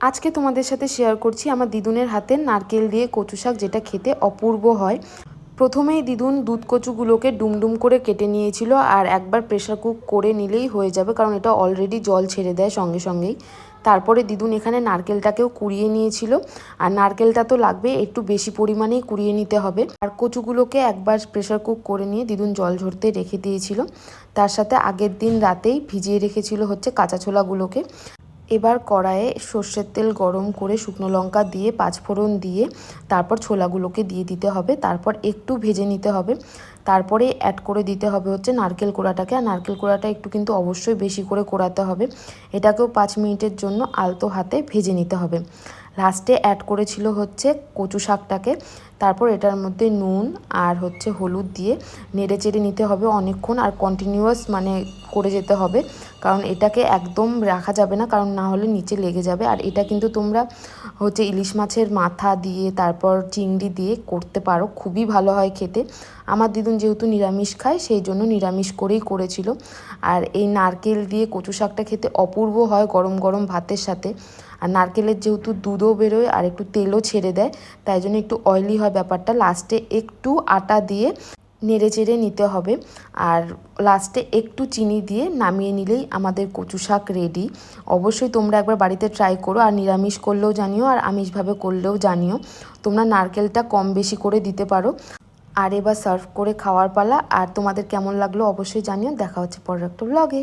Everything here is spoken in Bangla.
আজকে তোমাদের সাথে শেয়ার করছি আমার দিদুনের হাতের নারকেল দিয়ে কচু শাক, যেটা খেতে অপূর্ব হয়। প্রথমেই দিদুন দুধ কচুগুলোকে ডুমডুম করে কেটে নিয়েছিল, আর একবার প্রেশার কুক করে নিলেই হয়ে যাবে, কারণ এটা অলরেডি জল ছেড়ে দেয় সঙ্গে সঙ্গেই। তারপরে দিদুন এখানে নারকেলটাকেও কুড়িয়ে নিয়েছিল, আর নারকেলটা তো লাগবে, একটু বেশি পরিমাণেই কুড়িয়ে নিতে হবে। আর কচুগুলোকে একবার প্রেশার কুক করে নিয়ে দিদুন জল ঝরতে রেখে দিয়েছিল। তার সাথে আগের দিন রাতেই ভিজিয়ে রেখেছিল হচ্ছে কাঁচা ছোলাগুলোকে। এবার কড়াইয়ে সর্ষের তেল গরম করে শুকনো লঙ্কা দিয়ে পাঁচফোড়ন দিয়ে তারপর ছোলাগুলোকে দিয়ে দিতে হবে, তারপর একটু ভেজে নিতে হবে। তারপরে অ্যাড করে দিতে হবে হচ্ছে নারকেল কোড়াটাকে, আর নারকেল কোড়াটা একটু কিন্তু অবশ্যই বেশি করে কোড়াতে হবে। এটাকেও 5 মিনিটের জন্য আলতো হাতে ভেজে নিতে হবে। লাস্টে অ্যাড করেছিল হচ্ছে কচু শাকটাকে। তারপর এটার মধ্যে নুন আর হচ্ছে হলুদ দিয়ে নেড়ে চেড়ে নিতে হবে অনেকক্ষণ, আর কন্টিনিউয়াস করে যেতে হবে, কারণ এটাকে একদম রাখা যাবে না, কারণ না হলে নিচে লেগে যাবে। আর এটা কিন্তু তোমরা হচ্ছে ইলিশ মাছের মাথা দিয়ে তারপর চিংড়ি দিয়ে করতে পারো, খুবই ভালো হয় খেতে। আমার দিদুন যেহেতু নিরামিষ খায়, সেই জন্য নিরামিষ করেই করেছিল। আর এই নারকেল দিয়ে কচু শাকটা খেতে অপূর্ব হয় গরম গরম ভাতের সাথে। আর নারকেলের যেহেতু দুধও বেরোয় আর একটু তেলও ছেড়ে দেয়, তাই জন্য একটু অয়েলি হয় ব্যাপারটা। লাস্টে একটু আটা দিয়ে নেড়ে চেড়ে নিতে হবে, আর লাস্টে একটু চিনি দিয়ে নামিয়ে নিলেই আমাদের কচু শাক রেডি। অবশ্যই তোমরা একবার বাড়িতে ট্রাই করো, আর নিরামিষ করলেও জানিও আর আমিষভাবে করলেও জানিও। তোমরা নারকেলটা কম বেশি করে দিতে পারো। আর এবার সার্ভ করে খাওয়ার পালা। আর তোমাদের কেমন লাগলো অবশ্যই জানিও। দেখা হচ্ছে পরের একটা ব্লগে।